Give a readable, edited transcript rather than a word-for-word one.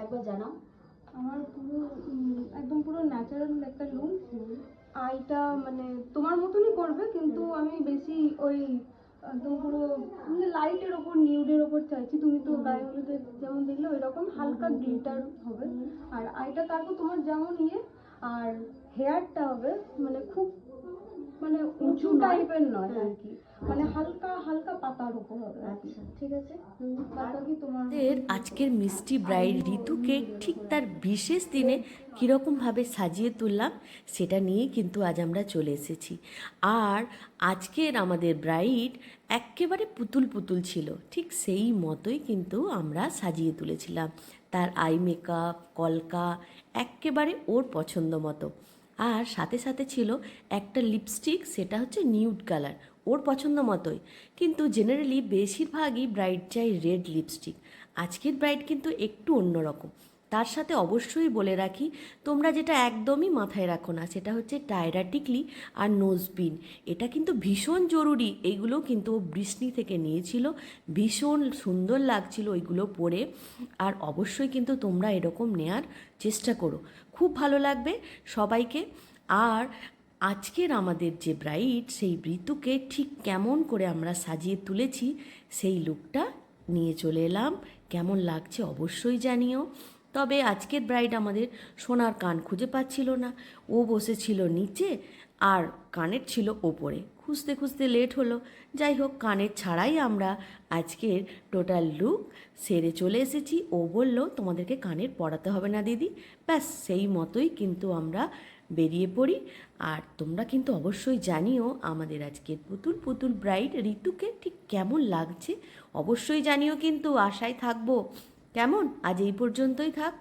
আরেকবার জানাও। আমার পুরো একদম পুরো ন্যাচারাল একটা লুক। আইটা মানে তোমার মতনই করবে, কিন্তু আমি বেশি ওই একদম পুরো মানে লাইটের ওপর নিউডের ওপর চাইছি। তুমি তো গায়ে হলুদে যেমন দেখলে ওই রকম হালকা গ্লিটার হবে। আর আইটা তারপর তোমার যেমন আর হেয়ারটা হবে মানে খুব মানে উঁচু টাইপের নয় আর কি, মানে হালকা হালকা পাতার উপর হবে। আচ্ছা ঠিক আছে, বাকি তোমার আজকের মিষ্টি ব্রাইড ঋতুকে ঠিক তার বিশেষ দিনে কীরকমভাবে সাজিয়ে তুললাম সেটা নিয়েই কিন্তু আজ আমরা চলে এসেছি। আর আজকের আমাদের ব্রাইড একেবারে পুতুল পুতুল ছিল, ঠিক সেই মতোই কিন্তু আমরা সাজিয়ে তুলেছিলাম। তার আই মেকআপ, কলকা একেবারে ওর পছন্দ মতো। আর সাথে সাথে ছিল একটা লিপস্টিক, সেটা হচ্ছে নিউড কালার, ওর পছন্দ মতোই। কিন্তু জেনারেলি বেশিরভাগই ব্রাইড চাই রেড লিপস্টিক। আজকের ব্রাইড কিন্তু একটু অন্যরকম। তার সাথে অবশ্যই বলে রাখি, তোমরা যেটা একদমই মাথায় রাখো না সেটা হচ্ছে টায়রা টিকলি আর নোজপিন। এটা কিন্তু ভীষণ জরুরি। এইগুলো কিন্তু বৃষ্টি থেকে নিয়েছিল, ভীষণ সুন্দর লাগছিল ওইগুলো পরে। আর অবশ্যই কিন্তু তোমরা এরকম নেয়ার চেষ্টা করো, খুব ভালো লাগবে সবাইকে। আর আজকের আমাদের যে ব্রাইড সেই ঋতুকে ঠিক কেমন করে আমরা সাজিয়ে তুলেছি সেই লুকটা নিয়ে চলে এলাম। কেমন লাগছে অবশ্যই জানিও। তবে আজকের ব্রাইড আমাদের সোনার কান খুঁজে পাচ্ছিল না, ও বসেছিল নিচে আর কানের ছিল ওপরে, খুঁজতে খুঁজতে লেট হলো। যাই হোক, কানের ছাড়াই আমরা আজকের টোটাল লুক সেরে চলে এসেছি। ও বলল তোমাদেরকে কানের পরাতে হবে না দিদি, ব্যাস সেই মতোই কিন্তু আমরা বেরিয়ে পড়ি। আর তোমরা কিন্তু অবশ্যই জানিও আমাদের আজকের পুতুল পুতুল ব্রাইড ঋতুকে ঠিক কেমন লাগছে, অবশ্যই জানিও, কিন্তু আশায় থাকবো। কেমন, আজ এই পর্যন্তই থাক।